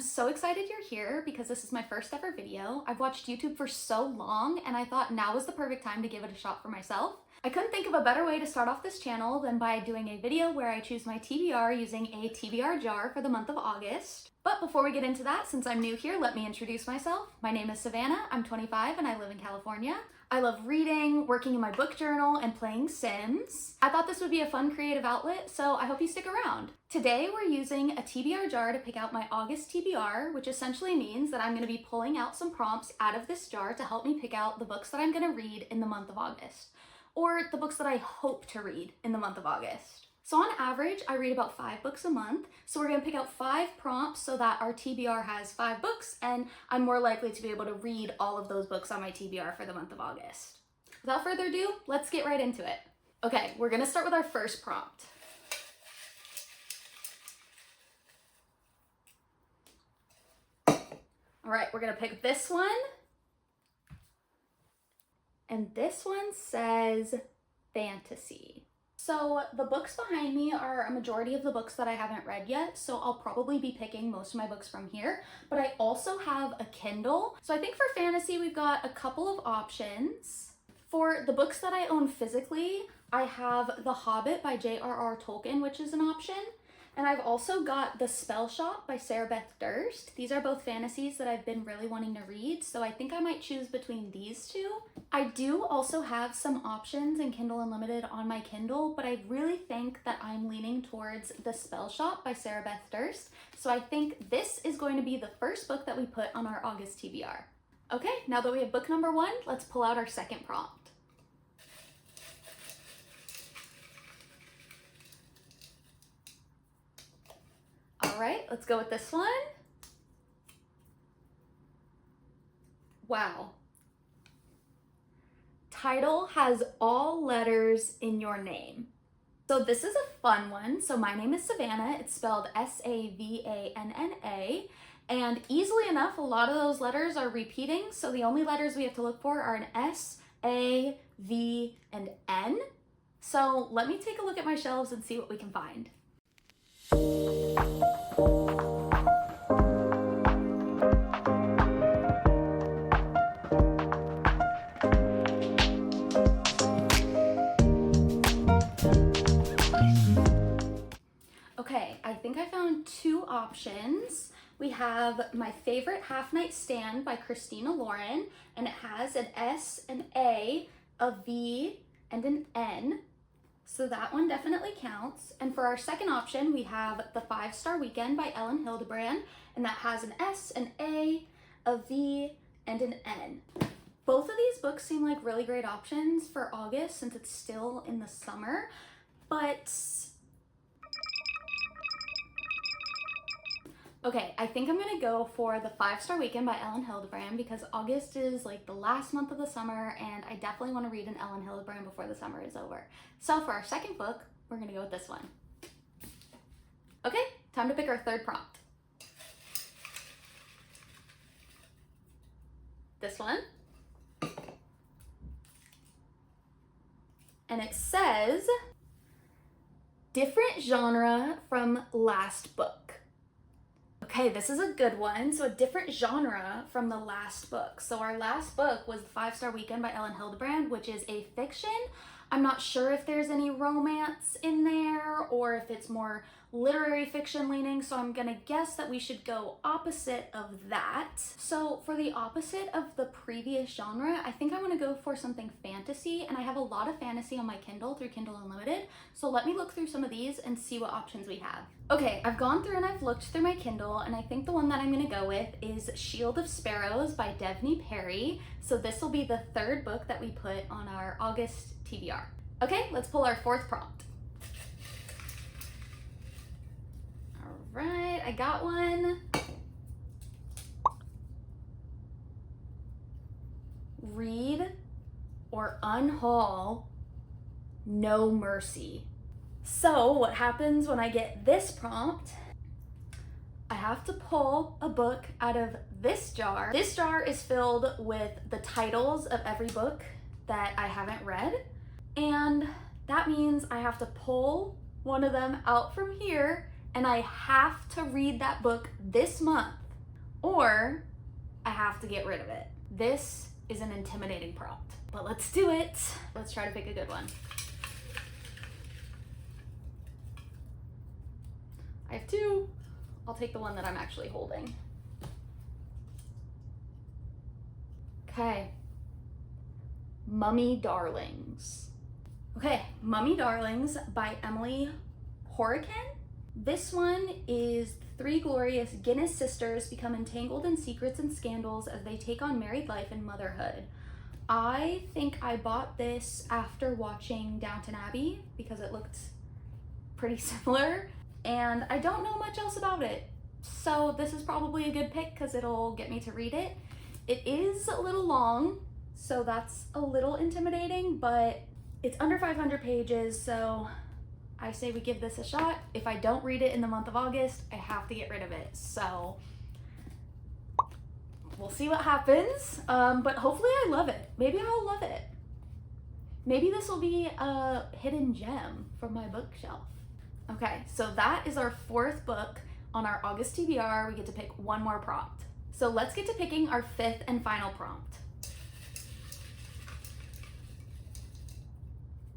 I'm so excited you're here because this is my first ever video. I've watched YouTube for so long and I thought now was the perfect time to give it a shot for myself. I couldn't think of a better way to start off this channel than by doing a video where I choose my TBR using a TBR jar for the month of August. But before we get into that, since I'm new here, let me introduce myself. My name is Savannah, I'm 25 and I live in California. I love reading, working in my book journal, and playing Sims. I thought this would be a fun creative outlet, so I hope you stick around. Today we're using a TBR jar to pick out my August TBR, which essentially means that I'm going to be pulling out some prompts out of this jar to help me pick out the books that I'm going to read in the month of August, or the books that I hope to read in the month of August. So on average, I read about 5 books a month. So we're gonna pick out 5 prompts so that our TBR has 5 books and I'm more likely to be able to read all of those books on my TBR for the month of August. Without further ado, let's get right into it. Okay, we're gonna start with our first prompt. All right, we're gonna pick this one. And this one says fantasy. So the books behind me are a majority of the books that I haven't read yet, so I'll probably be picking most of my books from here, but I also have a Kindle. So I think for fantasy, we've got a couple of options. For the books that I own physically, I have The Hobbit by J.R.R. Tolkien, which is an option. And I've also got The Spell Shop by Sarah Beth Durst. These are both fantasies that I've been really wanting to read, so I think I might choose between these two. I do also have some options in Kindle Unlimited on my Kindle, but I really think that I'm leaning towards The Spell Shop by Sarah Beth Durst, so I think this is going to be the first book that we put on our August TBR. Okay, now that we have book number 1, let's pull out our second prompt. All right, let's go with this one. Wow. Title has all letters in your name. So this is a fun one. So my name is Savannah. It's spelled S-A-V-A-N-N-A. And easily enough, a lot of those letters are repeating. So the only letters we have to look for are an S, A, V, and N. So let me take a look at my shelves and see what we can find. Okay, I think I found 2 options. We have My Favorite Half Night Stand by Christina Lauren, and it has an S, an A, a V, and an N. So that one definitely counts. And for our second option, we have The 5-Star Weekend by Ellen Hildebrand, and that has an S, an A, a V, and an N. Both of these books seem like really great options for August since it's still in the summer, but okay, I think I'm gonna go for The 5-Star Weekend by Ellen Hildebrand because August is like the last month of the summer and I definitely want to read an Ellen Hildebrand before the summer is over. So for our second book, we're gonna go with this one. Okay, time to pick our third prompt. This one. And it says, different genre from last book. Okay, this is a good one. So a different genre from the last book. So our last book was The 5-Star Weekend by Ellen Hildebrand, which is a fiction. I'm not sure if there's any romance in there or if it's more literary fiction leaning, so I'm gonna guess that we should go opposite of that. So for the opposite of the previous genre, I think I wanna go for something fantasy, and I have a lot of fantasy on my Kindle through Kindle Unlimited, so let me look through some of these and see what options we have. Okay, I've gone through and I've looked through my Kindle, and I think the one that I'm gonna go with is Shield of Sparrows by Devney Perry. So this will be the 3rd book that we put on our August TBR. Okay, let's pull our 4th prompt. All right, I got one. Read or unhaul No Mercy. So what happens when I get this prompt, I have to pull a book out of this jar. This jar is filled with the titles of every book that I haven't read, and that means I have to pull one of them out from here and I have to read that book this month or I have to get rid of it. This is an intimidating prompt, but let's do it. Let's try to pick a good one. I have two. I'll take the one that I'm actually holding. Okay. Mummy Darlings. Okay, Mummy Darlings by Emily Horrican. This one is three glorious Guinness sisters become entangled in secrets and scandals as they take on married life and motherhood. I think I bought this after watching Downton Abbey because it looked pretty similar, and I don't know much else about it. So this is probably a good pick because it'll get me to read it. It is a little long, so that's a little intimidating, but it's under 500 pages, so I say we give this a shot. If I don't read it in the month of August, I have to get rid of it. So we'll see what happens, but hopefully I love it. Maybe I'll love it. Maybe this will be a hidden gem from my bookshelf. Okay, so that is our fourth book on our August TBR. We get to pick one more prompt. So let's get to picking our fifth and final prompt.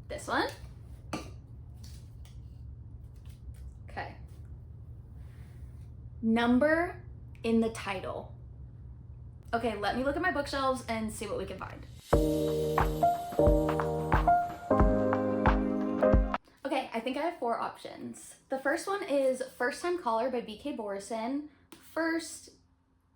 This one. Okay. Number in the title. Okay, let me look at my bookshelves and see what we can find. Okay, I think I have four options. The first one is First Time Caller by B.K. Borison. First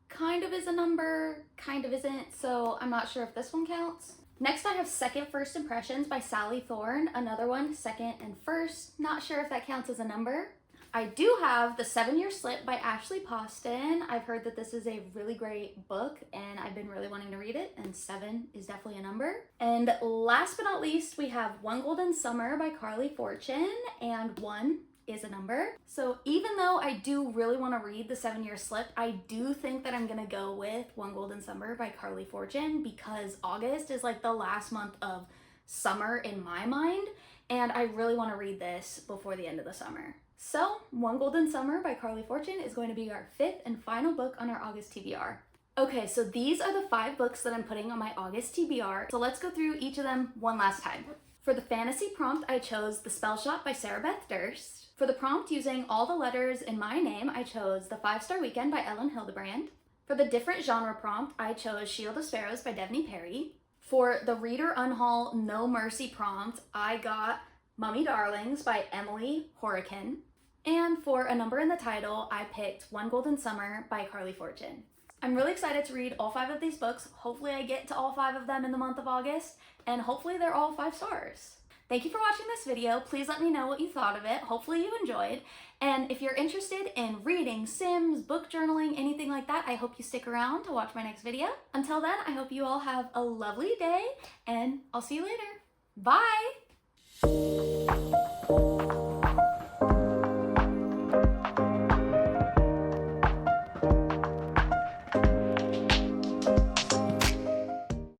kind of is a number, kind of isn't, so I'm not sure if this one counts. Next, I have Second First Impressions by Sally Thorne. Another one, second and first. Not sure if that counts as a number. I do have The 7-Year Slip by Ashley Poston. I've heard that this is a really great book and I've been really wanting to read it, and 7 is definitely a number. And last but not least, we have One Golden Summer by Carly Fortune, and 1 is a number. So even though I do really want to read The 7-Year Slip, I do think that I'm gonna go with One Golden Summer by Carly Fortune because August is like the last month of summer in my mind, and I really want to read this before the end of the summer. So One Golden Summer by Carly Fortune is going to be our fifth and final book on our August TBR. Okay, so these are the 5 books that I'm putting on my August TBR. So let's go through each of them one last time. For the fantasy prompt, I chose The Spell Shop by Sarah Beth Durst. For the prompt using all the letters in my name, I chose The 5-Star Weekend by Ellen Hildebrand. For the different genre prompt, I chose Shield of Sparrows by Devney Perry. For the Reader Unhaul No Mercy prompt, I got Mummy Darlings by Emily Horrican. And for a number in the title, I picked One Golden Summer by Carly Fortune. I'm really excited to read all 5 of these books. Hopefully I get to all 5 of them in the month of August, and hopefully they're all 5 stars. Thank you for watching this video. Please let me know what you thought of it. Hopefully you enjoyed. And if you're interested in reading, Sims, book journaling, anything like that, I hope you stick around to watch my next video. Until then, I hope you all have a lovely day, and I'll see you later. Bye!